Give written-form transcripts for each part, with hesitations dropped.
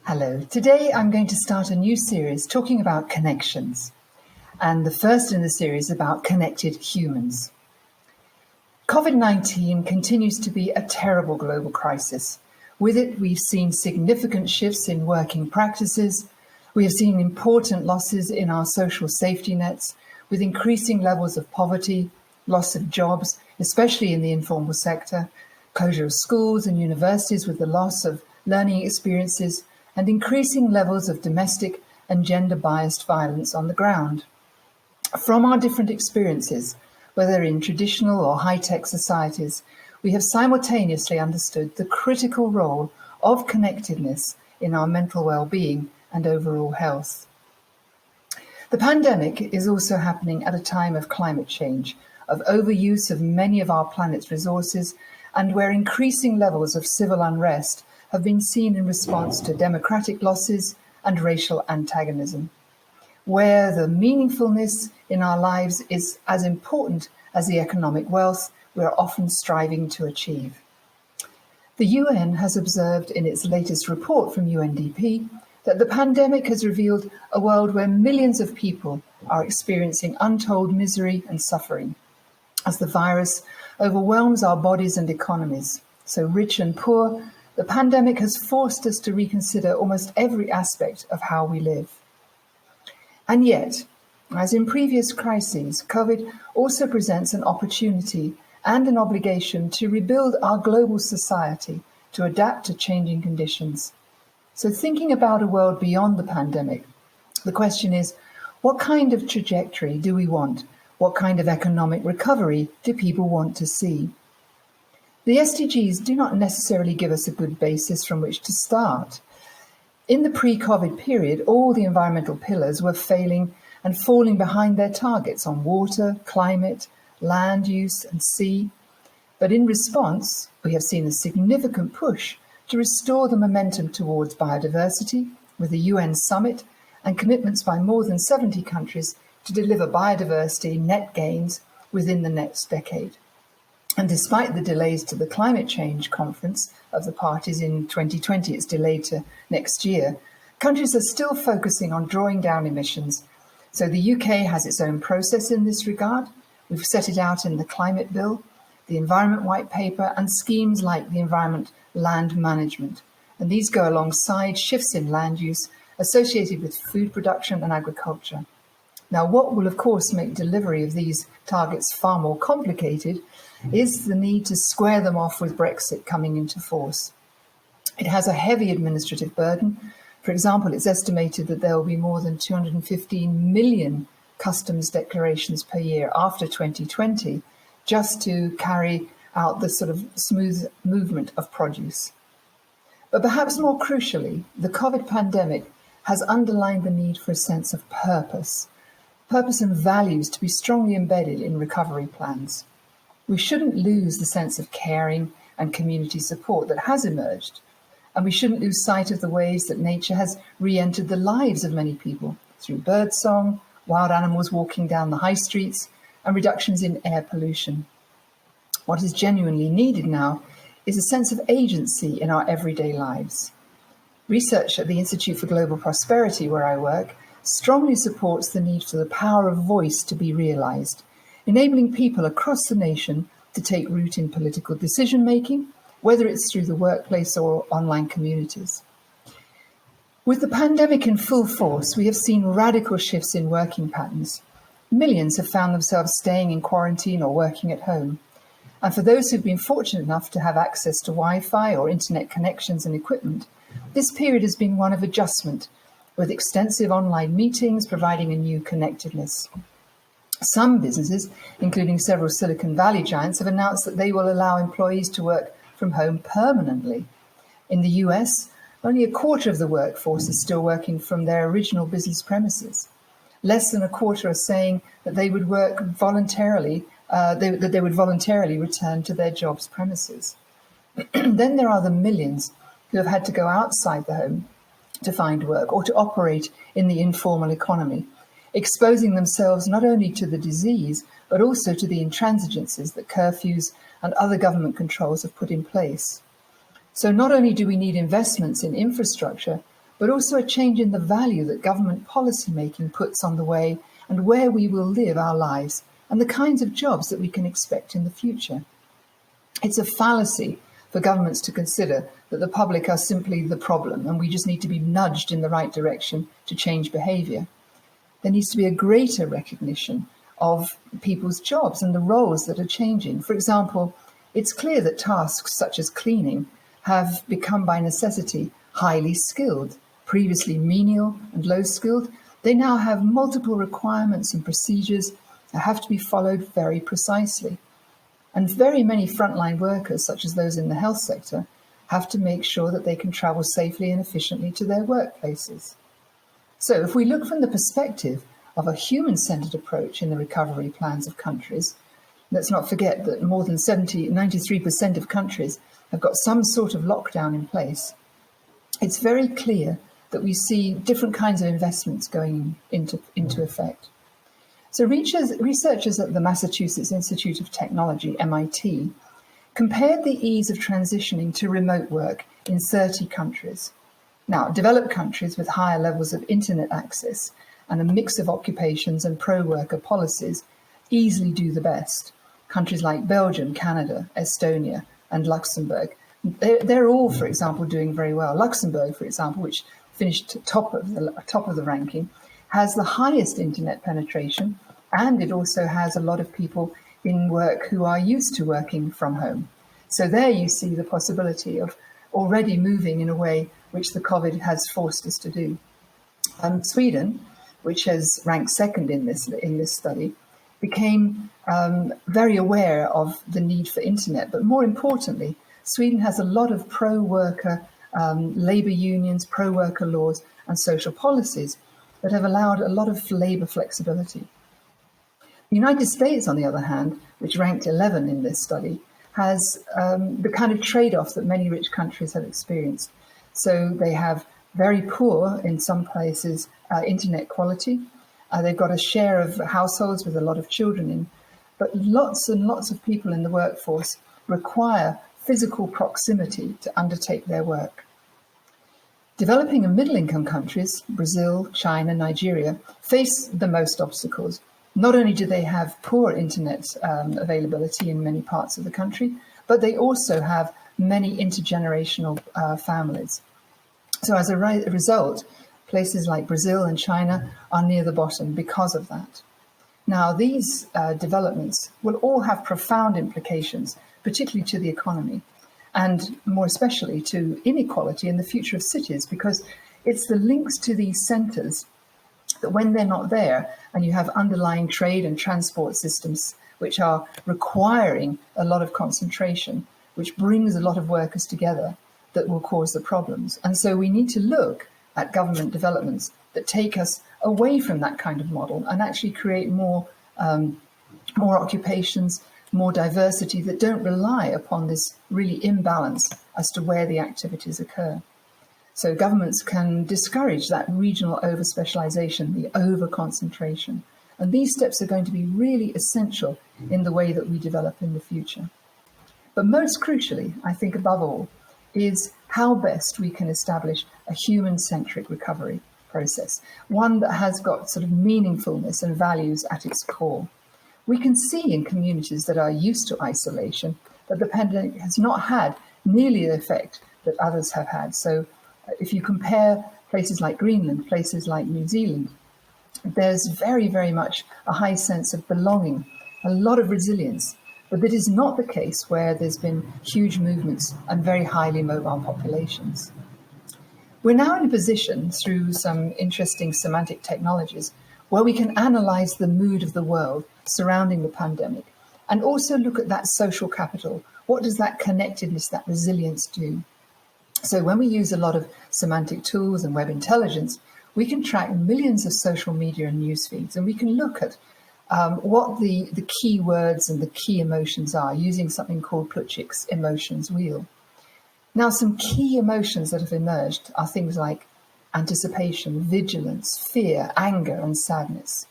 Hello, today I'm going to start a new series talking about connections, and the first in the series about connected humans. COVID-19 continues to be a terrible global crisis. With it, we've seen significant shifts in working practices. We have seen important losses in our social safety nets, with increasing levels of poverty, loss of jobs, especially in the informal sector, closure of schools and universities with the loss of learning experiences, and increasing levels of domestic and gender-biased violence on the ground. From our different experiences, whether in traditional or high-tech societies, we have simultaneously understood the critical role of connectedness in our mental well-being and overall health. The pandemic is also happening at a time of climate change, of overuse of many of our planet's resources, and where increasing levels of civil unrest have been seen in response to democratic losses and racial antagonism. Where the meaningfulness in our lives is as important as the economic wealth we are often striving to achieve. The UN has observed in its latest report from UNDP that the pandemic has revealed a world where millions of people are experiencing untold misery and suffering, as the virus overwhelms our bodies and economies. So rich and poor, the pandemic has forced us to reconsider almost every aspect of how we live. And yet, as in previous crises, COVID also presents an opportunity and an obligation to rebuild our global society to adapt to changing conditions. So thinking about a world beyond the pandemic, the question is, what kind of trajectory do we want? What kind of economic recovery do people want to see? The SDGs do not necessarily give us a good basis from which to start. In the pre-COVID period, all the environmental pillars were failing and falling behind their targets on water, climate, land use, and sea. But in response, we have seen a significant push to restore the momentum towards biodiversity with the UN summit and commitments by more than 70 countries to deliver biodiversity net gains within the next decade. And despite the delays to the climate change conference of the parties in 2020, it's delayed to next year, countries are still focusing on drawing down emissions. So the UK has its own process in this regard. We've set it out in the Climate Bill, the Environment White Paper, and schemes like the Environment Land Management. And these go alongside shifts in land use associated with food production and agriculture. Now, what will, of course, make delivery of these targets far more complicated is the need to square them off with Brexit coming into force. It has a heavy administrative burden. For example, it's estimated that there will be more than 215 million customs declarations per year after 2020 just to carry out the sort of smooth movement of produce. But perhaps more crucially, the COVID pandemic has underlined the need for a sense of purpose and values to be strongly embedded in recovery plans. We shouldn't lose the sense of caring and community support that has emerged, and we shouldn't lose sight of the ways that nature has re-entered the lives of many people through birdsong, wild animals walking down the high streets, and reductions in air pollution. What is genuinely needed now is a sense of agency in our everyday lives. Research at the Institute for Global Prosperity, where I work, strongly supports the need for the power of voice to be realised, enabling people across the nation to take root in political decision-making, whether it's through the workplace or online communities. With the pandemic in full force, we have seen radical shifts in working patterns. Millions have found themselves staying in quarantine or working at home. And for those who've been fortunate enough to have access to Wi-Fi or internet connections and equipment, this period has been one of adjustment, with extensive online meetings providing a new connectedness. Some businesses, including several Silicon Valley giants, have announced that they will allow employees to work from home permanently. In the US, only a quarter of the workforce is still working from their original business premises. Less than a quarter are saying that they would work voluntarily, that they would voluntarily return to their job's premises. Then there are the millions who have had to go outside the home to find work or to operate in the informal economy, exposing themselves not only to the disease, but also to the intransigences that curfews and other government controls have put in place. So not only do we need investments in infrastructure, but also a change in the value that government policy making puts on the way and where we will live our lives and the kinds of jobs that we can expect in the future. It's a fallacy for governments to consider that the public are simply the problem and we just need to be nudged in the right direction to change behaviour. There needs to be a greater recognition of people's jobs and the roles that are changing. For example, it's clear that tasks such as cleaning have become by necessity highly skilled. Previously menial and low skilled, they now have multiple requirements and procedures that have to be followed very precisely. And very many frontline workers, such as those in the health sector, have to make sure that they can travel safely and efficiently to their workplaces. So if we look from the perspective of a human-centered approach in the recovery plans of countries, let's not forget that more than 93% of countries have got some sort of lockdown in place. It's very clear that we see different kinds of investments going into effect. So researchers at the Massachusetts Institute of Technology, MIT, compared the ease of transitioning to remote work in 30 countries. Now, developed countries with higher levels of internet access and a mix of occupations and pro-worker policies easily do the best. Countries like Belgium, Canada, Estonia, and Luxembourg, they're all, for example, doing very well. Luxembourg, for example, which finished top of the ranking, has the highest internet penetration, and it also has a lot of people in work who are used to working from home. So there you see the possibility of already moving in a way which the COVID has forced us to do. Sweden, which has ranked second in this study, became very aware of the need for internet. But more importantly, Sweden has a lot of pro-worker labour unions, pro-worker laws and social policies that have allowed a lot of labour flexibility. The United States, on the other hand, which ranked 11 in this study, has the kind of trade-off that many rich countries have experienced. So they have very poor, in some places, internet quality. They've got a share of households with a lot of children in, but lots and lots of people in the workforce require physical proximity to undertake their work. Developing and middle-income countries, Brazil, China, Nigeria, face the most obstacles. Not only do they have poor internet availability in many parts of the country, but they also have many intergenerational families. So as a result, places like Brazil and China are near the bottom because of that. Now, these developments will all have profound implications, particularly to the economy, and more especially to inequality in the future of cities, because it's the links to these centres that when they're not there, and you have underlying trade and transport systems which are requiring a lot of concentration, which brings a lot of workers together, that will cause the problems. And so we need to look at government developments that take us away from that kind of model and actually create more occupations, more diversity that don't rely upon this really imbalance as to where the activities occur. So governments can discourage that regional over-specialization, the over-concentration. And these steps are going to be really essential in the way that we develop in the future. But most crucially, I think above all, is how best we can establish a human-centric recovery process, one that has got sort of meaningfulness and values at its core. We can see in communities that are used to isolation that the pandemic has not had nearly the effect that others have had. So if you compare places like Greenland, places like New Zealand, there's very, very much a high sense of belonging, a lot of resilience. But that is not the case where there's been huge movements and very highly mobile populations. We're now in a position, through some interesting semantic technologies, where we can analyze the mood of the world surrounding the pandemic and also look at that social capital. What does that connectedness, that resilience do? So when we use a lot of semantic tools and web intelligence, we can track millions of social media and news feeds, and we can look at what the key words and the key emotions are using something called Plutchik's emotions wheel. Now, some key emotions that have emerged are things like anticipation, vigilance, fear, anger, and sadness.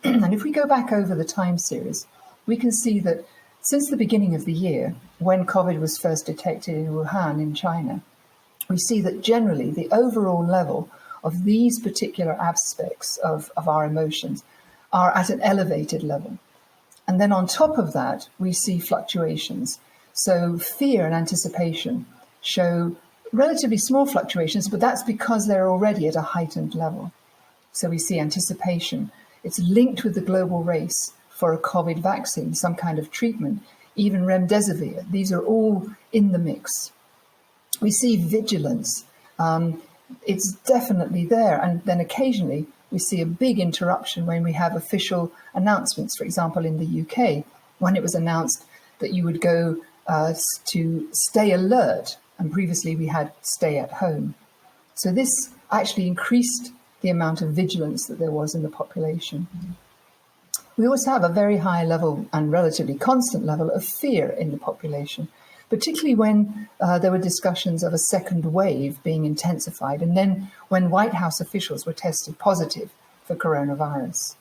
And if we go back over the time series, we can see that since the beginning of the year, when COVID was first detected in Wuhan in China, we see that generally the overall level of these particular aspects of our emotions are at an elevated level. And then on top of that, we see fluctuations. So fear and anticipation show relatively small fluctuations, but that's because they're already at a heightened level. So we see anticipation. It's linked with the global race for a COVID vaccine, some kind of treatment, even remdesivir. These are all in the mix. We see vigilance. It's definitely there. And then occasionally we see a big interruption when we have official announcements. For example, in the UK, when it was announced that you would go to stay alert, and previously we had stay at home. So this actually increased the amount of vigilance that there was in the population. We also have a very high level and relatively constant level of fear in the population, particularly when there were discussions of a second wave being intensified, and then when White House officials were tested positive for coronavirus.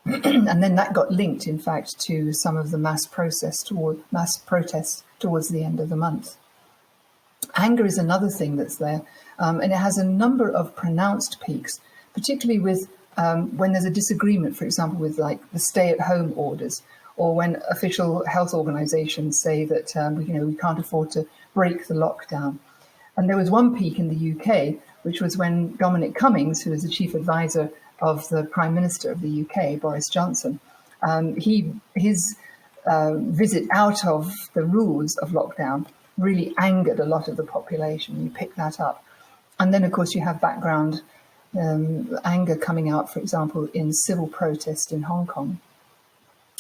And then that got linked, in fact, to some of the mass protests towards the end of the month. Anger is another thing that's there, and it has a number of pronounced peaks, particularly with when there's a disagreement, for example, with like the stay-at-home orders, or when official health organisations say that we can't afford to break the lockdown. And there was one peak in the UK, which was when Dominic Cummings, who was the chief advisor of the Prime Minister of the UK, Boris Johnson, his visit out of the rules of lockdown really angered a lot of the population. You pick that up. And then, of course, you have background anger coming out, for example, in civil protest in Hong Kong.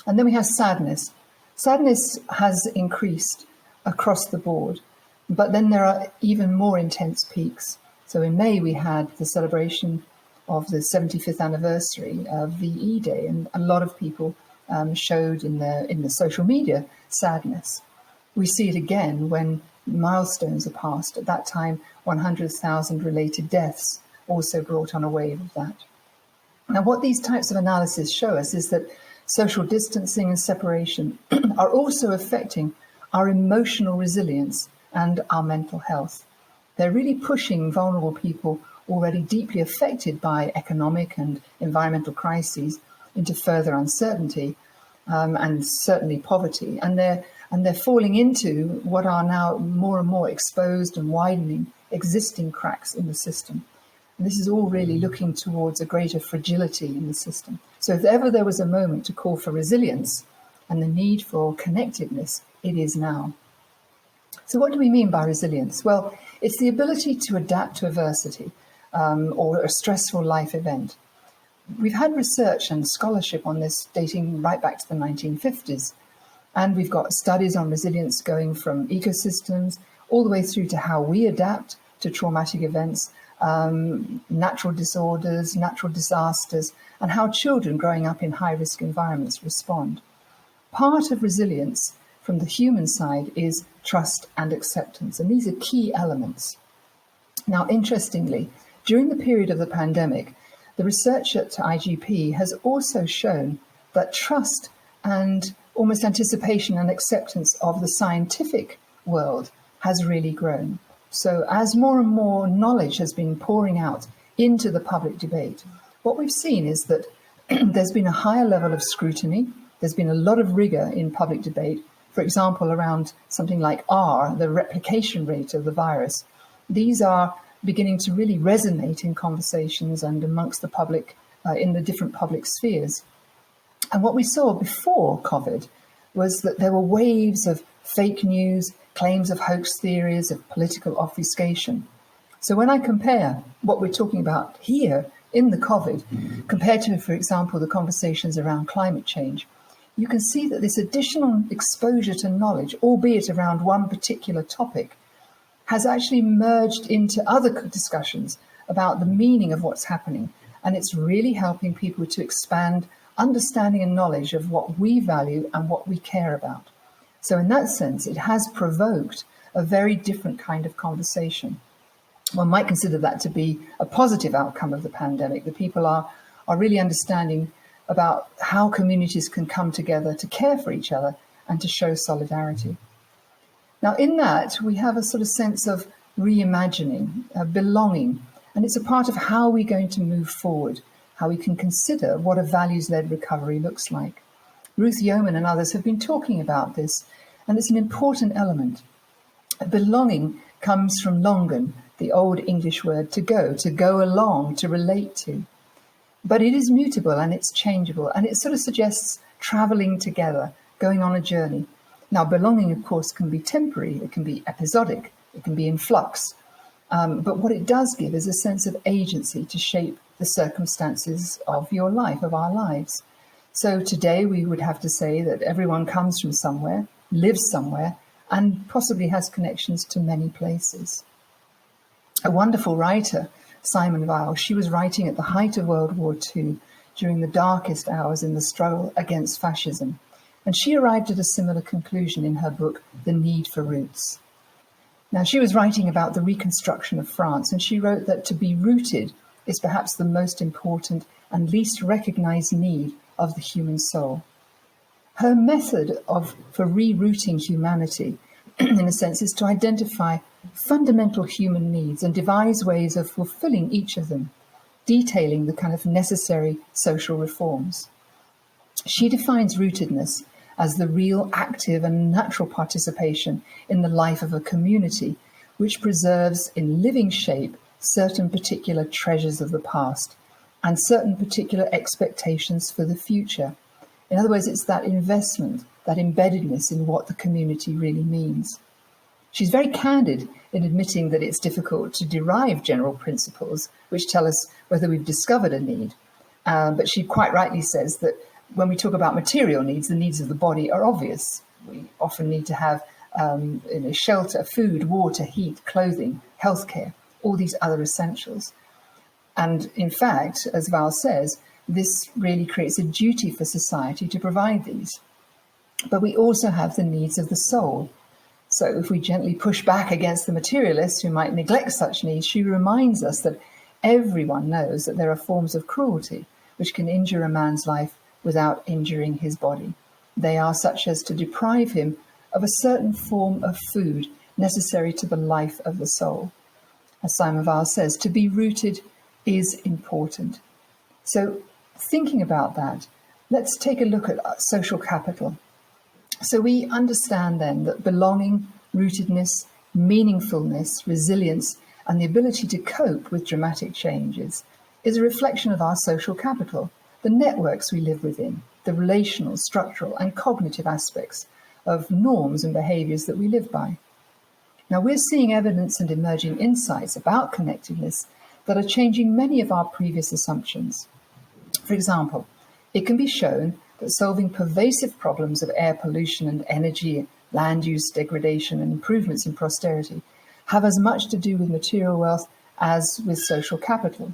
And then we have sadness. Sadness has increased across the board, but then there are even more intense peaks. So in May, we had the celebration of the 75th anniversary of VE Day, and a lot of people showed in the social media sadness. We see it again when milestones are passed. At that time, 100,000 related deaths also brought on a wave of that. Now, what these types of analysis show us is that social distancing and separation are also affecting our emotional resilience and our mental health. They're really pushing vulnerable people already deeply affected by economic and environmental crises into further uncertainty and certainly poverty. And they're falling into what are now more and more exposed and widening existing cracks in the system. And this is all really looking towards a greater fragility in the system. So if ever there was a moment to call for resilience and the need for connectedness, it is now. So what do we mean by resilience? Well, it's the ability to adapt to adversity or a stressful life event. We've had research and scholarship on this dating right back to the 1950s. And we've got studies on resilience going from ecosystems all the way through to how we adapt to traumatic events, natural disorders, natural disasters, and how children growing up in high-risk environments respond. Part of resilience from the human side is trust and acceptance, and these are key elements. Now, interestingly, during the period of the pandemic, the research at IGP has also shown that trust and almost anticipation and acceptance of the scientific world has really grown. So as more and more knowledge has been pouring out into the public debate, what we've seen is that there's been a higher level of scrutiny. There's been a lot of rigor in public debate, for example, around something like R, the replication rate of the virus. These are beginning to really resonate in conversations and amongst the public, in the different public spheres. And what we saw before COVID was that there were waves of fake news, claims of hoax theories, of political obfuscation. So when I compare what we're talking about here in the COVID, compared to, for example, the conversations around climate change, you can see that this additional exposure to knowledge, albeit around one particular topic, has actually merged into other discussions about the meaning of what's happening. And it's really helping people to expand understanding and knowledge of what we value and what we care about. So in that sense, it has provoked a very different kind of conversation. One might consider that to be a positive outcome of the pandemic. The people are really understanding about how communities can come together to care for each other and to show solidarity. Now, in that, we have a sort of sense of reimagining, belonging. And it's a part of how we're going to move forward, how we can consider what a values-led recovery looks like. Ruth Yeoman and others have been talking about this, and it's an important element. Belonging comes from longen, the old English word to go along, to relate to. But it is mutable and it's changeable, and it sort of suggests traveling together, going on a journey. Now, belonging, of course, can be temporary, it can be episodic, it can be in flux. But what it does give is a sense of agency to shape the circumstances of your life, of our lives. So today we would have to say that everyone comes from somewhere, lives somewhere, and possibly has connections to many places. A wonderful writer, Simone Weil, she was writing at the height of World War II, during the darkest hours in the struggle against fascism. And she arrived at a similar conclusion in her book, The Need for Roots. Now, she was writing about the reconstruction of France, and she wrote that to be rooted is perhaps the most important and least recognized need of the human soul. Her method for rerouting humanity, in a sense, is to identify fundamental human needs and devise ways of fulfilling each of them, detailing the kind of necessary social reforms. She defines rootedness as the real active and natural participation in the life of a community, which preserves in living shape certain particular treasures of the past and certain particular expectations for the future. In other words, it's that investment, that embeddedness in what the community really means. She's very candid in admitting that it's difficult to derive general principles which tell us whether we've discovered a need. But she quite rightly says that when we talk about material needs, the needs of the body are obvious. We often need to have shelter, food, water, heat, clothing, healthcare, all these other essentials. And in fact, as Val says, this really creates a duty for society to provide these. But we also have the needs of the soul. So if we gently push back against the materialist who might neglect such needs, she reminds us that everyone knows that there are forms of cruelty which can injure a man's life without injuring his body. They are such as to deprive him of a certain form of food necessary to the life of the soul. As Simone Weil says, to be rooted is important. So thinking about that, let's take a look at social capital. So we understand then that belonging, rootedness, meaningfulness, resilience, and the ability to cope with dramatic changes is a reflection of our social capital, the networks we live within, the relational, structural, and cognitive aspects of norms and behaviors that we live by. Now, we're seeing evidence and emerging insights about connectedness that are changing many of our previous assumptions. For example, it can be shown that solving pervasive problems of air pollution and energy, land use degradation, and improvements in prosperity have as much to do with material wealth as with social capital.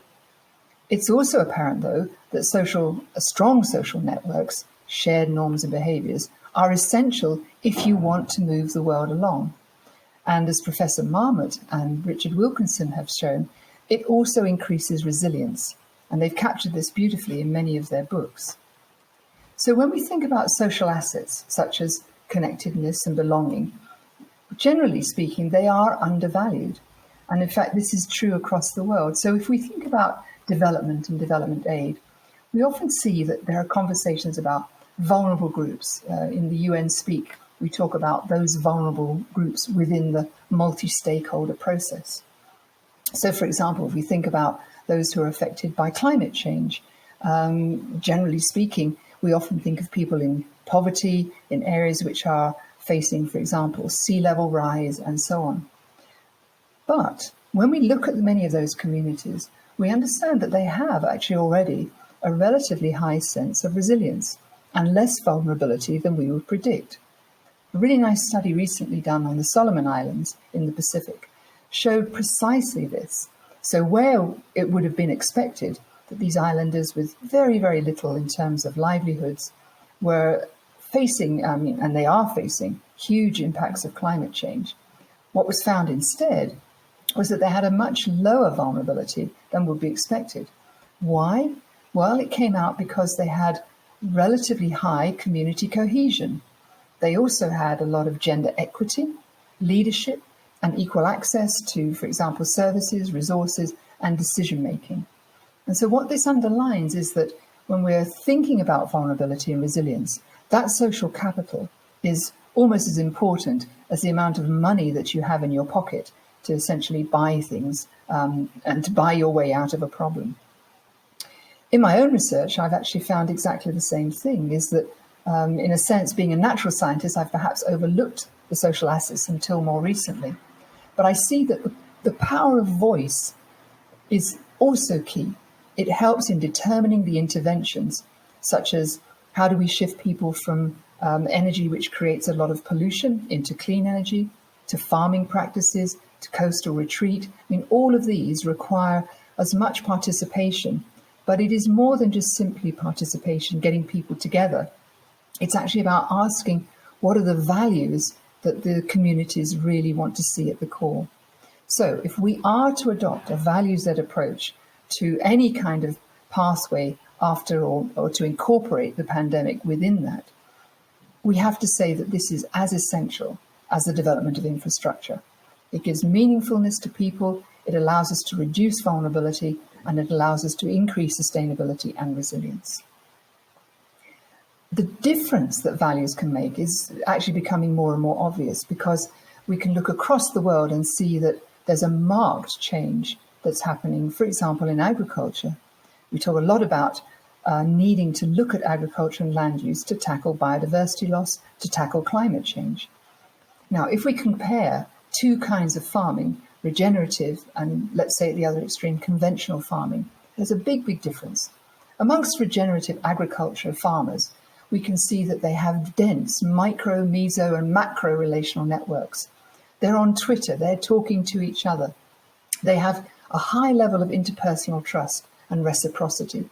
It's also apparent, though, that strong social networks, shared norms and behaviours, are essential if you want to move the world along. And as Professor Marmot and Richard Wilkinson have shown, it also increases resilience. And they've captured this beautifully in many of their books. So when we think about social assets, such as connectedness and belonging, generally speaking, they are undervalued. And in fact, this is true across the world. So if we think about development and development aid, we often see that there are conversations about vulnerable groups. In the UN Speak, we talk about those vulnerable groups within the multi-stakeholder process. So, for example, if we think about those who are affected by climate change, generally speaking, we often think of people in poverty, in areas which are facing, for example, sea level rise and so on. But when we look at many of those communities, we understand that they have actually already a relatively high sense of resilience and less vulnerability than we would predict. A really nice study recently done on the Solomon Islands in the Pacific showed precisely this. So where it would have been expected that these islanders with very, very little in terms of livelihoods were facing, and they are facing, huge impacts of climate change, what was found instead was that they had a much lower vulnerability than would be expected. Why? Well, it came out because they had relatively high community cohesion. They also had a lot of gender equity, leadership, and equal access to, for example, services, resources, and decision-making. And so what this underlines is that when we're thinking about vulnerability and resilience, that social capital is almost as important as the amount of money that you have in your pocket to essentially buy things and to buy your way out of a problem. In my own research, I've actually found exactly the same thing, is that in a sense, being a natural scientist, I've perhaps overlooked the social assets until more recently. But I see that the power of voice is also key. It helps in determining the interventions, such as how do we shift people from energy which creates a lot of pollution into clean energy, to farming practices, to coastal retreat. I mean, all of these require as much participation, but it is more than just simply participation, getting people together. It's actually about asking what are the values that the communities really want to see at the core. So if we are to adopt a values-led approach to any kind of pathway after or to incorporate the pandemic within that, we have to say that this is as essential as the development of infrastructure. It gives meaningfulness to people, it allows us to reduce vulnerability, and it allows us to increase sustainability and resilience. The difference that values can make is actually becoming more and more obvious, because we can look across the world and see that there's a marked change that's happening, for example, in agriculture. We talk a lot about needing to look at agriculture and land use to tackle biodiversity loss, to tackle climate change. Now, if we compare two kinds of farming, regenerative and, let's say at the other extreme, conventional farming, there's a big, big difference. Amongst regenerative agriculture farmers, we can see that they have dense micro, meso, and macro relational networks. They're on Twitter, they're talking to each other. They have a high level of interpersonal trust and reciprocity.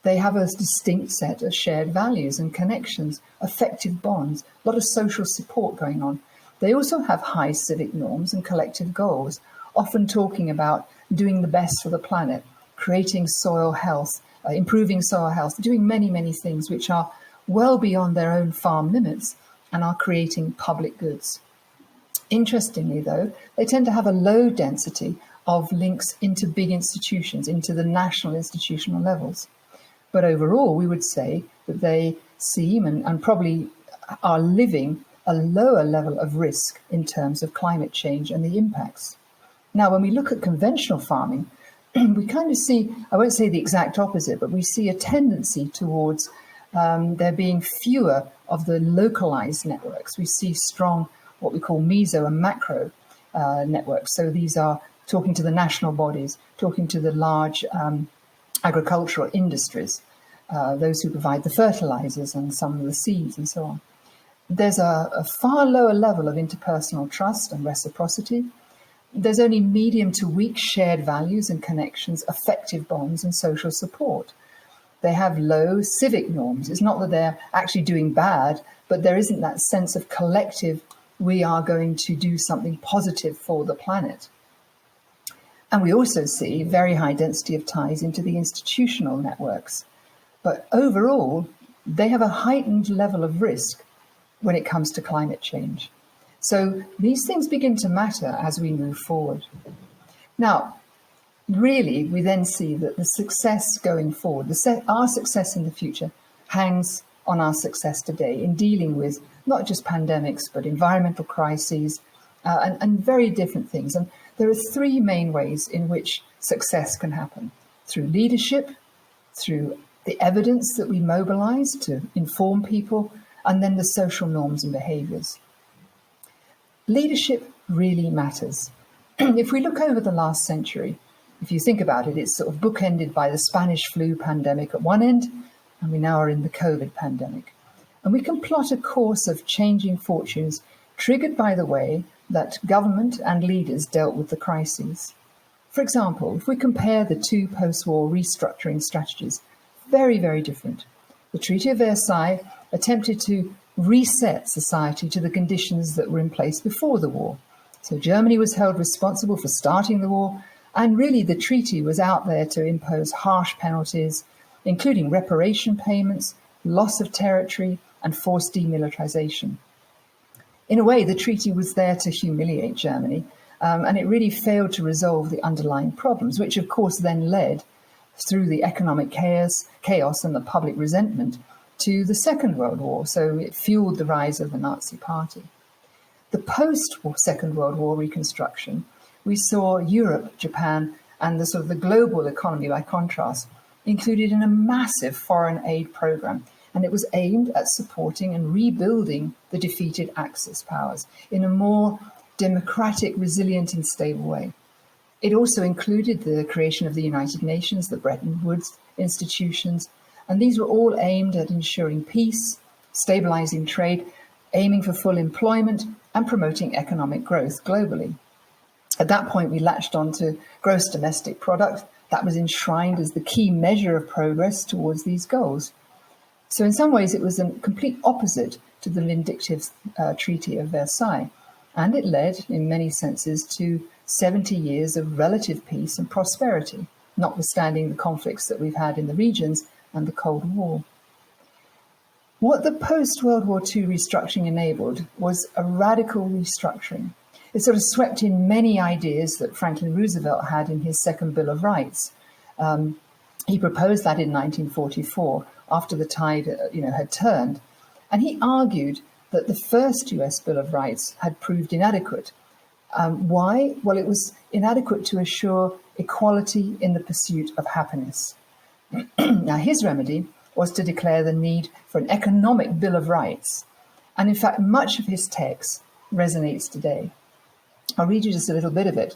They have a distinct set of shared values and connections, effective bonds, a lot of social support going on. They also have high civic norms and collective goals, often talking about doing the best for the planet, creating soil health, improving soil health, doing many, many things which are well beyond their own farm limits and are creating public goods. Interestingly, though, they tend to have a low density of links into big institutions, into the national institutional levels. But overall, we would say that they seem and probably are living a lower level of risk in terms of climate change and the impacts. Now, when we look at conventional farming, we kind of see, I won't say the exact opposite, but we see a tendency towards there being fewer of the localized networks. We see strong, what we call meso and macro networks. So these are talking to the national bodies, talking to the large agricultural industries, those who provide the fertilizers and some of the seeds and so on. There's a far lower level of interpersonal trust and reciprocity. There's only medium to weak shared values and connections, effective bonds and social support. They have low civic norms. It's not that they're actually doing bad, but there isn't that sense of collective, we are going to do something positive for the planet. And we also see very high density of ties into the institutional networks. But overall, they have a heightened level of risk when it comes to climate change. So these things begin to matter as we move forward. Now, really, we then see that the success going forward, our success in the future, hangs on our success today in dealing with not just pandemics, but environmental crises and very different things. And there are three main ways in which success can happen: through leadership, through the evidence that we mobilize to inform people, and then the social norms and behaviors. Leadership really matters. If we look over the last century, if you think about it, it's sort of bookended by the Spanish flu pandemic at one end, and we now are in the COVID pandemic. And we can plot a course of changing fortunes triggered by the way that government and leaders dealt with the crises. For example, if we compare the two post-war restructuring strategies, very, very different. The Treaty of Versailles attempted to reset society to the conditions that were in place before the war. So Germany was held responsible for starting the war, and really the treaty was out there to impose harsh penalties, including reparation payments, loss of territory, and forced demilitarization. In a way, the treaty was there to humiliate Germany And it really failed to resolve the underlying problems, which of course then led, through the economic chaos and the public resentment, to the Second World War. So it fueled the rise of the Nazi Party. The post-Second World War reconstruction, we saw Europe, Japan, and the sort of the global economy, by contrast, included in a massive foreign aid program. And it was aimed at supporting and rebuilding the defeated Axis powers in a more democratic, resilient, and stable way. It also included the creation of the United Nations, the Bretton Woods institutions, and these were all aimed at ensuring peace, stabilizing trade, aiming for full employment, and promoting economic growth globally. At that point, we latched on to gross domestic product. That was enshrined as the key measure of progress towards these goals. So in some ways, it was a complete opposite to the Vindictive Treaty of Versailles. And it led, in many senses, to 70 years of relative peace and prosperity, notwithstanding the conflicts that we've had in the regions and the Cold War. What the post-World War II restructuring enabled was a radical restructuring. It sort of swept in many ideas that Franklin Roosevelt had in his Second Bill of Rights. He proposed that in 1944, after the tide had turned. And he argued that the first US Bill of Rights had proved inadequate. Why? Well, it was inadequate to assure equality in the pursuit of happiness. Now, his remedy was to declare the need for an economic Bill of Rights. And in fact, much of his text resonates today. I'll read you just a little bit of it.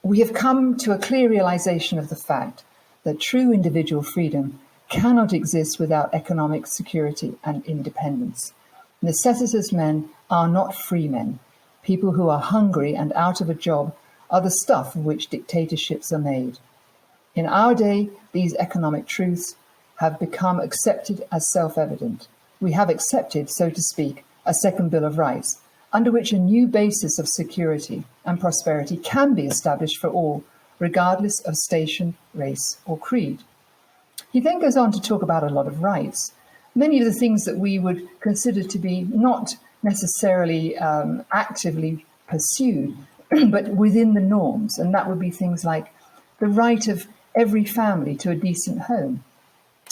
We have come to a clear realization of the fact that true individual freedom cannot exist without economic security and independence. Necessitous men are not free men. People who are hungry and out of a job are the stuff of which dictatorships are made. In our day, these economic truths have become accepted as self-evident. We have accepted, so to speak, a second Bill of Rights, under which a new basis of security and prosperity can be established for all, regardless of station, race, or creed. He then goes on to talk about a lot of rights, many of the things that we would consider to be not necessarily actively pursued, but within the norms. And that would be things like the right of every family to a decent home,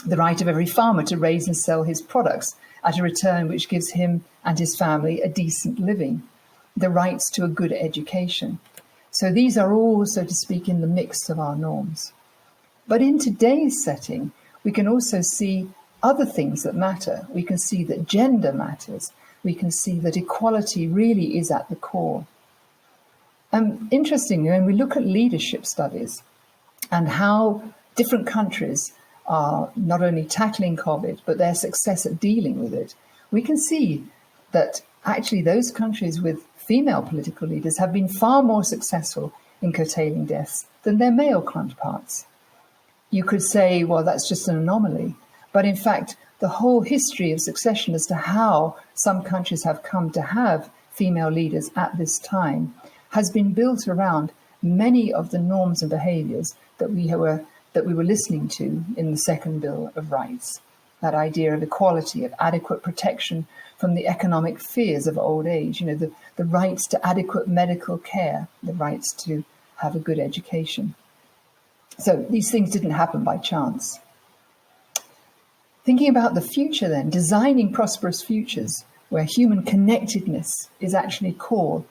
the right of every farmer to raise and sell his products at a return which gives him and his family a decent living, the rights to a good education. So these are all, so to speak, in the mix of our norms. But in today's setting, we can also see other things that matter. We can see that gender matters. We can see that equality really is at the core. Interestingly, when we look at leadership studies and how different countries are not only tackling COVID, but their success at dealing with it, we can see that actually those countries with female political leaders have been far more successful in curtailing deaths than their male counterparts. You could say, well, that's just an anomaly. But in fact, the whole history of succession as to how some countries have come to have female leaders at this time has been built around many of the norms and behaviours that we were listening to in the Second Bill of Rights. That idea of equality, of adequate protection from the economic fears of old age, the rights to adequate medical care, the rights to have a good education. So these things didn't happen by chance. Thinking about the future then, designing prosperous futures where human connectedness is actually core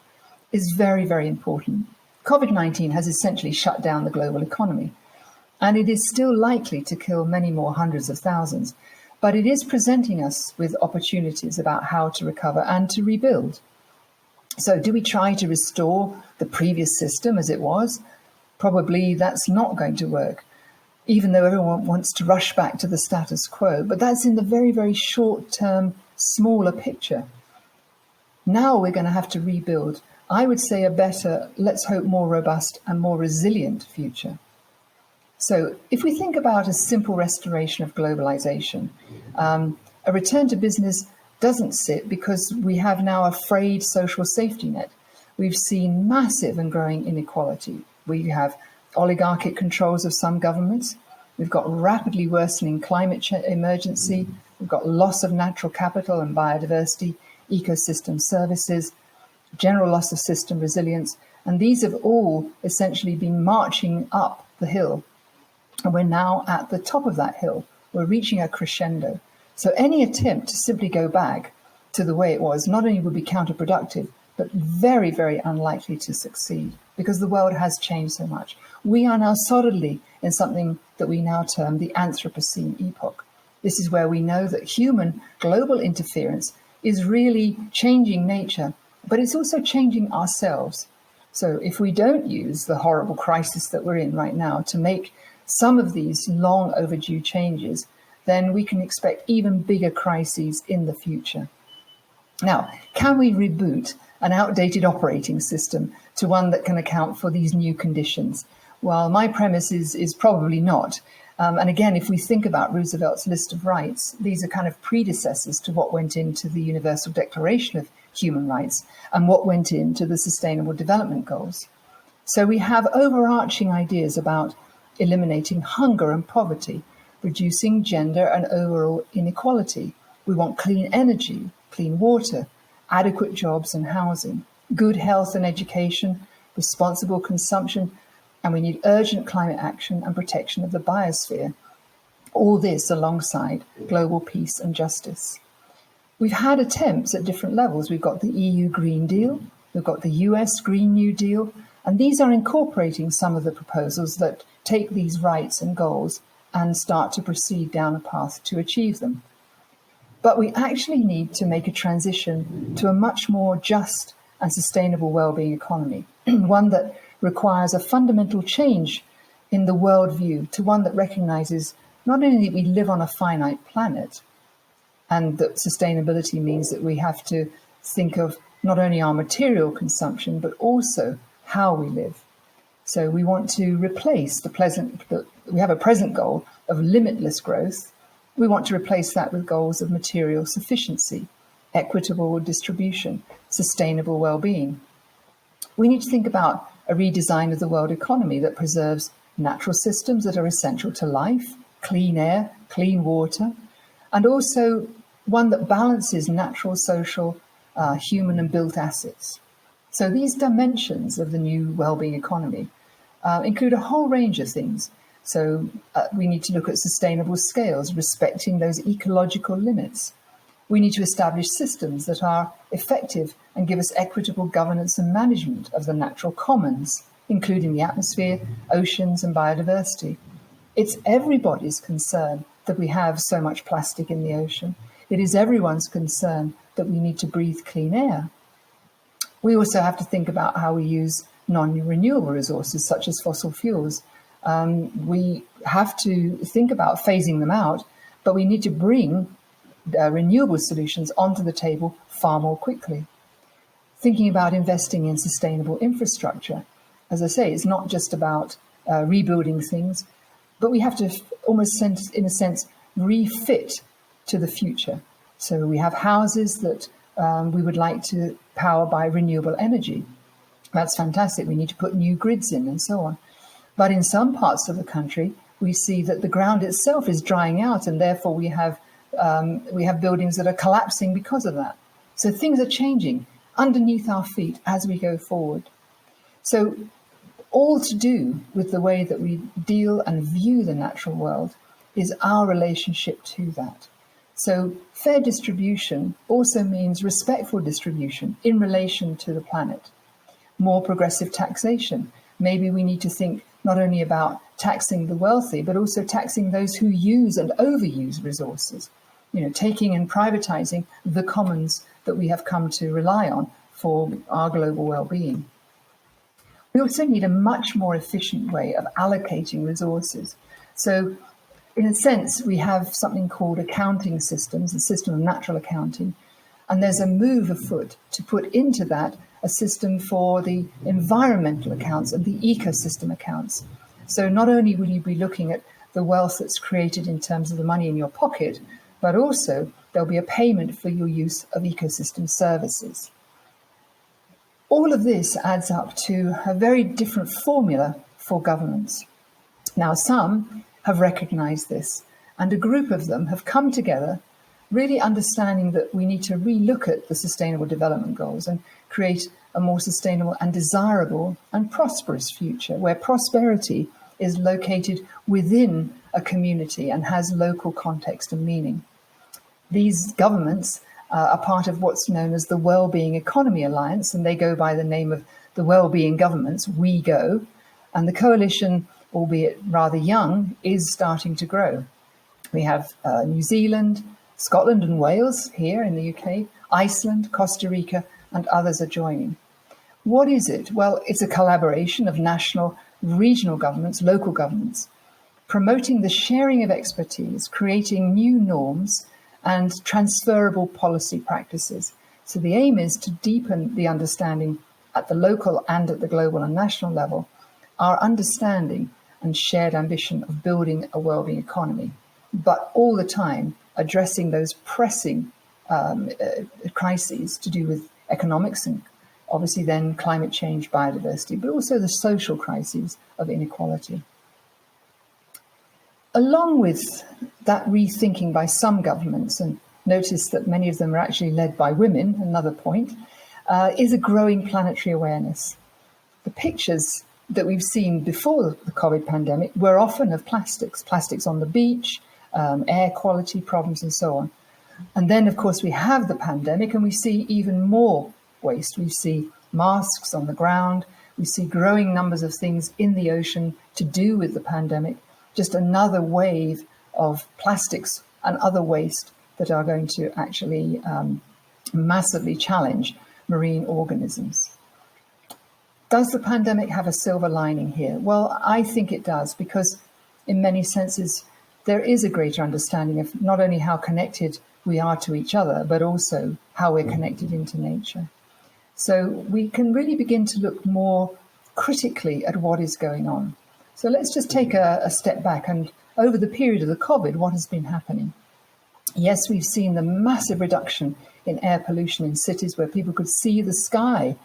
is very, very important. COVID-19 has essentially shut down the global economy, and it is still likely to kill many more hundreds of thousands, but it is presenting us with opportunities about how to recover and to rebuild. So do we try to restore the previous system as it was? Probably that's not going to work, even though everyone wants to rush back to the status quo. But that's in the very, very short-term, smaller picture. Now we're going to have to rebuild, I would say, a better, let's hope more robust and more resilient future. So if we think about a simple restoration of globalization, a return to business doesn't sit because we have now a frayed social safety net. We've seen massive and growing inequality. We have oligarchic controls of some governments. We've got rapidly worsening climate emergency. We've got loss of natural capital and biodiversity, ecosystem services, general loss of system resilience, And these have all essentially been marching up the hill. And we're now at the top of that hill. We're reaching a crescendo. So any attempt to simply go back to the way it was not only would be counterproductive, but very, very unlikely to succeed, because the world has changed so much. We are now solidly in something that we now term the Anthropocene epoch. This is where we know that human global interference is really changing nature, but it's also changing ourselves. So if we don't use the horrible crisis that we're in right now to make some of these long overdue changes, then we can expect even bigger crises in the future. Now, can we reboot an outdated operating system to one that can account for these new conditions? Well, my premise is probably not. And again, if we think about Roosevelt's list of rights, these are kind of predecessors to what went into the Universal Declaration of Human Rights and what went into the Sustainable Development Goals. So we have overarching ideas about eliminating hunger and poverty, reducing gender and overall inequality. We want clean energy, clean water, adequate jobs and housing, good health and education, responsible consumption, and we need urgent climate action and protection of the biosphere. All this alongside global peace and justice. We've had attempts at different levels. We've got the EU Green Deal, we've got the US Green New Deal, and these are incorporating some of the proposals that take these rights and goals and start to proceed down a path to achieve them. But we actually need to make a transition to a much more just and sustainable well-being economy, one that requires a fundamental change in the worldview to one that recognizes not only that we live on a finite planet, and that sustainability means that we have to think of not only our material consumption, but also how we live. So we want to replace we have a present goal of limitless growth. We want to replace that with goals of material sufficiency, equitable distribution, sustainable well-being. We need to think about a redesign of the world economy that preserves natural systems that are essential to life, clean air, clean water, and also one that balances natural, social, human and built assets. So these dimensions of the new well-being economy include a whole range of things. So we need to look at sustainable scales, respecting those ecological limits. We need to establish systems that are effective and give us equitable governance and management of the natural commons, including the atmosphere, oceans and biodiversity. It's everybody's concern that we have so much plastic in the ocean. It is everyone's concern that we need to breathe clean air. We also have to think about how we use non-renewable resources such as fossil fuels. We have to think about phasing them out, but we need to bring renewable solutions onto the table far more quickly. Thinking about investing in sustainable infrastructure. As I say, it's not just about rebuilding things, but we have to almost, in a sense, refit to the future. So we have houses that we would like to power by renewable energy. That's fantastic. We need to put new grids in and so on. But in some parts of the country, we see that the ground itself is drying out, and therefore we have buildings that are collapsing because of that. So things are changing underneath our feet as we go forward. So all to do with the way that we deal and view the natural world is our relationship to that. So fair distribution also means respectful distribution in relation to the planet. More progressive taxation. Maybe we need to think not only about taxing the wealthy, but also taxing those who use and overuse resources. Taking and privatizing the commons that we have come to rely on for our global well-being. We also need a much more efficient way of allocating resources. So in a sense, we have something called accounting systems, a system of natural accounting, and there's a move afoot to put into that a system for the environmental accounts and the ecosystem accounts. So not only will you be looking at the wealth that's created in terms of the money in your pocket, but also there'll be a payment for your use of ecosystem services. All of this adds up to a very different formula for governance. Now, some have recognized this, and a group of them have come together, really understanding that we need to relook at the Sustainable Development Goals and create a more sustainable and desirable and prosperous future, where prosperity is located within a community and has local context and meaning. These governments are part of what's known as the Wellbeing Economy Alliance, and they go by the name of the Wellbeing Governments, We Go. And the coalition, albeit rather young, is starting to grow. We have New Zealand, Scotland and Wales here in the UK, Iceland, Costa Rica, and others are joining. What is it? Well, it's a collaboration of national, regional governments, local governments, promoting the sharing of expertise, creating new norms and transferable policy practices. So the aim is to deepen the understanding at the local and at the global and national level, our understanding and shared ambition of building a wellbeing economy, but all the time addressing those pressing crises to do with economics and obviously then climate change, biodiversity, but also the social crises of inequality. Along with that rethinking by some governments, and notice that many of them are actually led by women, another point, is a growing planetary awareness. The pictures that we've seen before the COVID pandemic were often of plastics on the beach, air quality problems and so on. And then, of course, we have the pandemic and we see even more waste. We see masks on the ground. We see growing numbers of things in the ocean to do with the pandemic. Just another wave of plastics and other waste that are going to actually massively challenge marine organisms. Does the pandemic have a silver lining here? Well, I think it does, because in many senses, there is a greater understanding of not only how connected we are to each other, but also how we're connected into nature. So we can really begin to look more critically at what is going on. So let's just take a step back, and over the period of the COVID, what has been happening? Yes, we've seen the massive reduction in air pollution in cities where people could see the sky,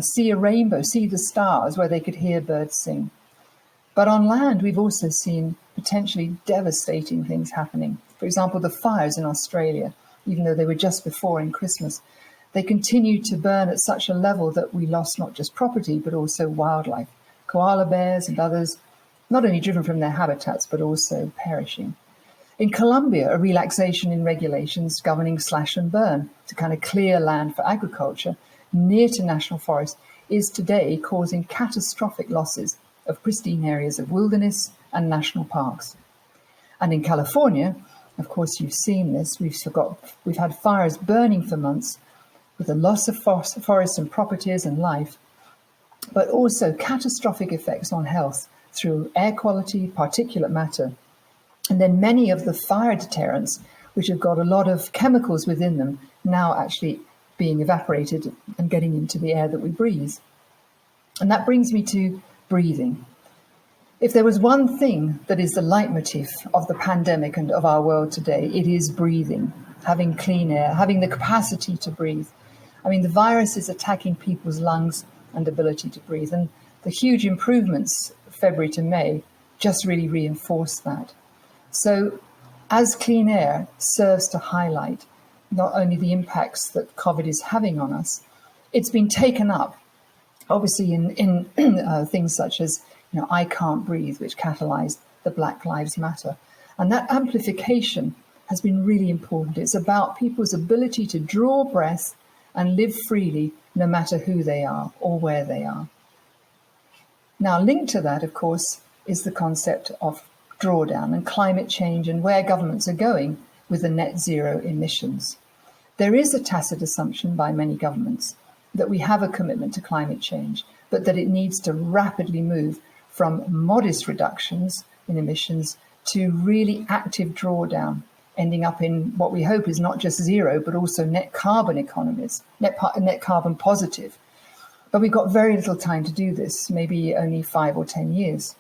see a rainbow, see the stars, where they could hear birds sing. But on land, we've also seen potentially devastating things happening. For example, the fires in Australia, even though they were just before in Christmas, they continued to burn at such a level that we lost not just property, but also wildlife. Koala bears and others, not only driven from their habitats, but also perishing. In Colombia, a relaxation in regulations governing slash and burn to kind of clear land for agriculture near to national forests is today causing catastrophic losses of pristine areas of wilderness and national parks. And in California, of course, you've seen this, we've had fires burning for months with the loss of forests and properties and life, but also catastrophic effects on health through air quality, particulate matter, and then many of the fire deterrents, which have got a lot of chemicals within them, now actually being evaporated and getting into the air that we breathe. And that brings me to breathing. If there was one thing that is the leitmotif of the pandemic and of our world today, it is breathing, having clean air, having the capacity to breathe. I mean, the virus is attacking people's lungs and ability to breathe. And the huge improvements February to May just really reinforced that. So as clean air serves to highlight not only the impacts that COVID is having on us, it's been taken up, obviously, in things such as, I Can't Breathe, which catalyzed the Black Lives Matter. And that amplification has been really important. It's about people's ability to draw breath and live freely, no matter who they are or where they are. Now, linked to that, of course, is the concept of drawdown and climate change and where governments are going with the net zero emissions. There is a tacit assumption by many governments that we have a commitment to climate change, but that it needs to rapidly move from modest reductions in emissions to really active drawdown, ending up in what we hope is not just zero, but also net carbon economies, net carbon positive. But we've got very little time to do this, maybe only 5 or 10 years.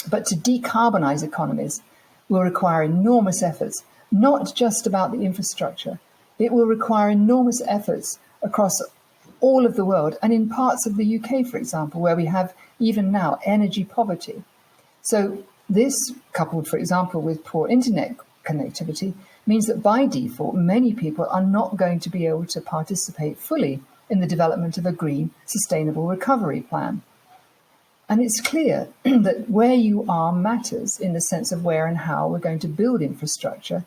But to decarbonize economies will require enormous efforts, not just about the infrastructure. It will require enormous efforts across all of the world and in parts of the UK, for example, where we have even now energy poverty. So this, coupled, for example, with poor internet connectivity, means that by default, many people are not going to be able to participate fully in the development of a green, sustainable recovery plan. And it's clear that where you are matters in the sense of where and how we're going to build infrastructure,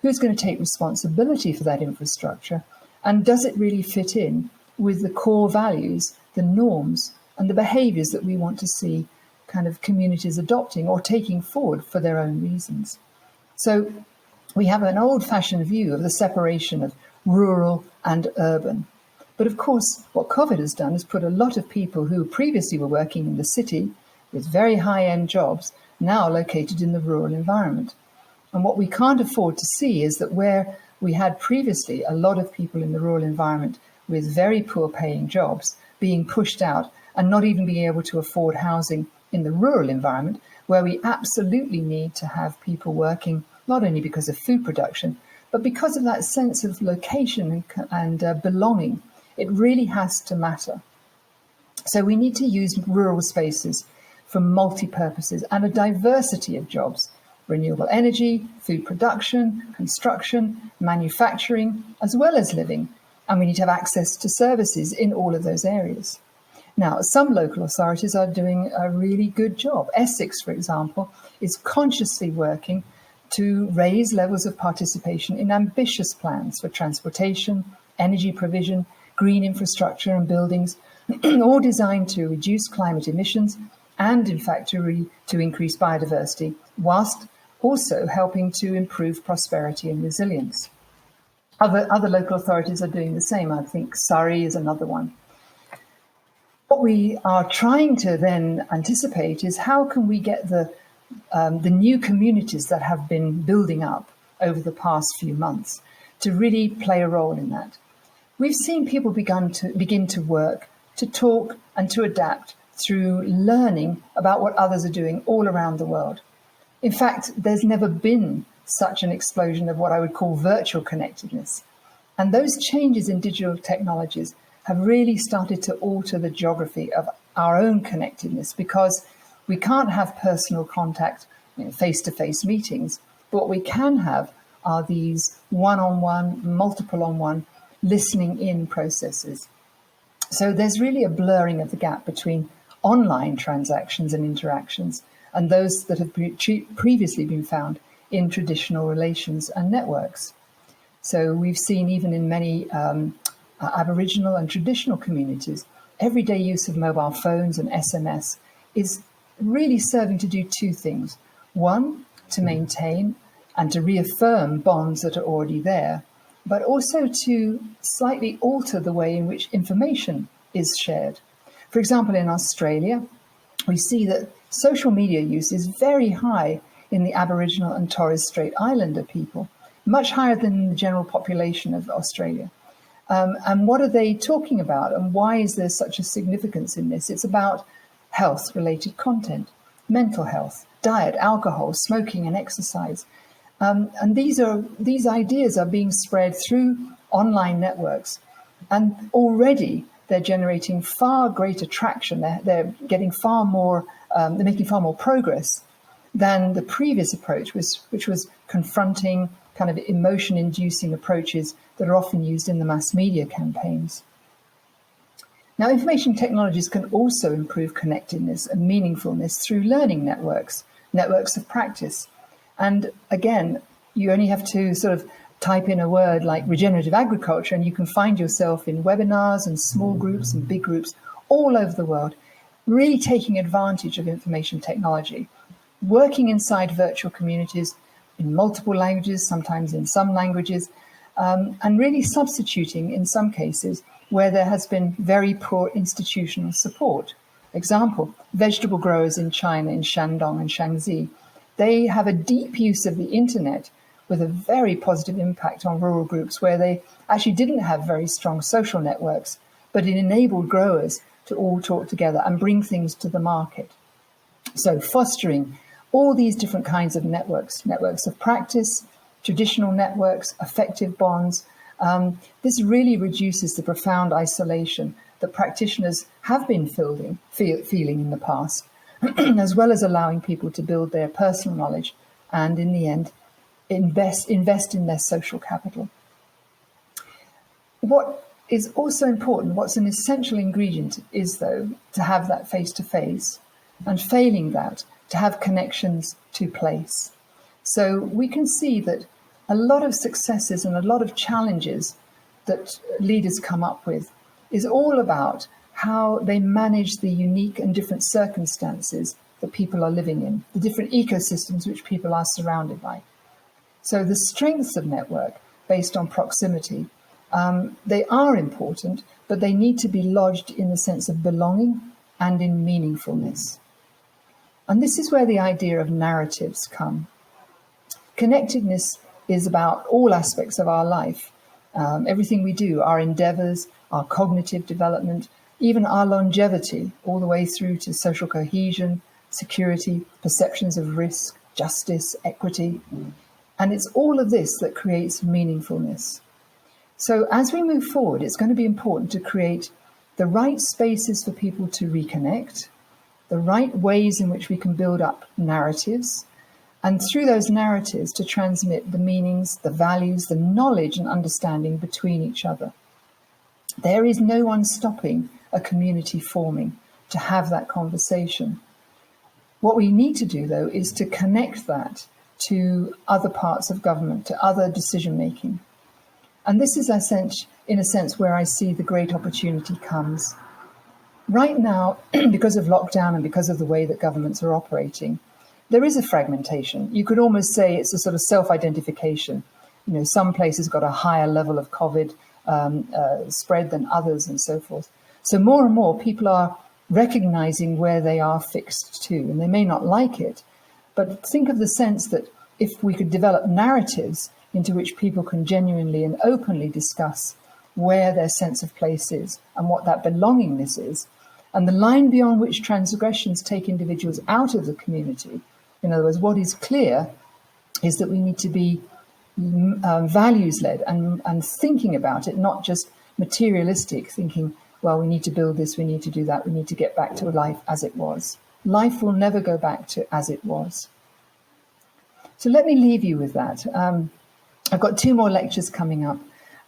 who's going to take responsibility for that infrastructure, and does it really fit in with the core values, the norms, and the behaviours that we want to see kind of communities adopting or taking forward for their own reasons. So we have an old-fashioned view of the separation of rural and urban. But of course, what COVID has done is put a lot of people who previously were working in the city with very high-end jobs now located in the rural environment. And what we can't afford to see is that where we had previously a lot of people in the rural environment with very poor paying jobs being pushed out and not even being able to afford housing in the rural environment, where we absolutely need to have people working not only because of food production, but because of that sense of location and belonging. It really has to matter. So we need to use rural spaces for multi-purposes and a diversity of jobs: renewable energy, food production, construction, manufacturing, as well as living. And we need to have access to services in all of those areas. Now, some local authorities are doing a really good job. Essex, for example, is consciously working to raise levels of participation in ambitious plans for transportation, energy provision, green infrastructure and buildings, all designed to reduce climate emissions and, in fact, to increase biodiversity, whilst also helping to improve prosperity and resilience. Other local authorities are doing the same. I think Surrey is another one. What we are trying to then anticipate is how can we get the new communities that have been building up over the past few months to really play a role in that. We've seen people begin to work, to talk and to adapt through learning about what others are doing all around the world. In fact, there's never been such an explosion of what I would call virtual connectedness. And those changes in digital technologies have really started to alter the geography of our own connectedness, because we can't have personal contact, face-to-face meetings. But what we can have are these one-on-one, multiple-on-one listening in processes. So there's really a blurring of the gap between online transactions and interactions and those that have previously been found in traditional relations and networks. So we've seen even in many Aboriginal and traditional communities, everyday use of mobile phones and SMS is really serving to do two things. One, to maintain and to reaffirm bonds that are already there, but also to slightly alter the way in which information is shared. For example, in Australia, we see that social media use is very high in the Aboriginal and Torres Strait Islander people, much higher than the general population of Australia. And what are they talking about, and why is there such a significance in this? It's about health-related content, mental health, diet, alcohol, smoking, and exercise. And these ideas are being spread through online networks, and already they're generating far greater traction. They're getting far more. They're making far more progress than the previous approach, which was confronting kind of emotion-inducing approaches that are often used in the mass media campaigns. Now, information technologies can also improve connectedness and meaningfulness through learning networks of practice. And again, you only have to sort of type in a word like regenerative agriculture, and you can find yourself in webinars and small groups and big groups all over the world, really taking advantage of information technology, working inside virtual communities in multiple languages, sometimes in some languages, and really substituting in some cases where there has been very poor institutional support. Example, vegetable growers in China, in Shandong and Shaanxi, they have a deep use of the internet with a very positive impact on rural groups where they actually didn't have very strong social networks, but it enabled growers to all talk together and bring things to the market. So fostering all these different kinds of networks of practice, traditional networks, affective bonds, this really reduces the profound isolation that practitioners have been feeling in the past, as well as allowing people to build their personal knowledge and, in the end, invest in their social capital. What is also important. What's an essential ingredient is, though, to have that face-to-face, and failing that, to have connections to place. So we can see that a lot of successes and a lot of challenges that leaders come up with is all about how they manage the unique and different circumstances that people are living in, the different ecosystems which people are surrounded by. So the strengths of network based on proximity, they are important, but they need to be lodged in the sense of belonging and in meaningfulness. And this is where the idea of narratives come. Connectedness is about all aspects of our life. Everything we do, our endeavors, our cognitive development, even our longevity, all the way through to social cohesion, security, perceptions of risk, justice, equity. And it's all of this that creates meaningfulness. So as we move forward, it's going to be important to create the right spaces for people to reconnect, the right ways in which we can build up narratives, and through those narratives to transmit the meanings, the values, the knowledge and understanding between each other. There is no one stopping a community forming to have that conversation. What we need to do, though, is to connect that to other parts of government, to other decision making. And this is, in a sense, where I see the great opportunity comes. Right now, because of lockdown and because of the way that governments are operating, there is a fragmentation. You could almost say it's a sort of self-identification. You know, some places got a higher level of COVID spread than others and so forth. So more and more people are recognizing where they are fixed to, and they may not like it, but think of the sense that if we could develop narratives into which people can genuinely and openly discuss where their sense of place is and what that belongingness is, and the line beyond which transgressions take individuals out of the community. In other words, what is clear is that we need to be values-led and thinking about it, not just materialistic, thinking, well, we need to build this, we need to do that, we need to get back to life as it was. Life will never go back to as it was. So let me leave you with that. I've got 2 more lectures coming up.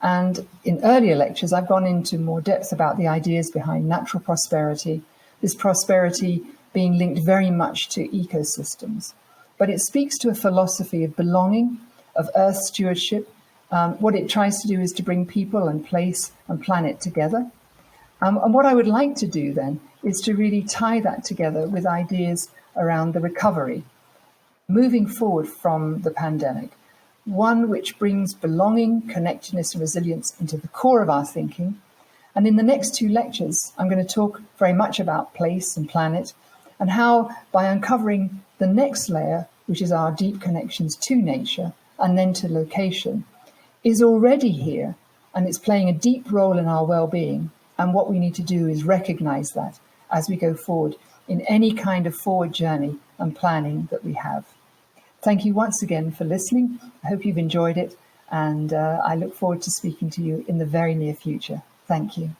And in earlier lectures, I've gone into more depth about the ideas behind natural prosperity, this prosperity being linked very much to ecosystems. But it speaks to a philosophy of belonging, of earth stewardship. What it tries to do is to bring people and place and planet together. And what I would like to do then is to really tie that together with ideas around the recovery, moving forward from the pandemic. One which brings belonging, connectedness and resilience into the core of our thinking. And in the next 2 lectures, I'm going to talk very much about place and planet, and how by uncovering the next layer, which is our deep connections to nature and then to location, is already here, and it's playing a deep role in our well-being. And what we need to do is recognize that as we go forward in any kind of forward journey and planning that we have. Thank you once again for listening. I hope you've enjoyed it, and I look forward to speaking to you in the very near future. Thank you.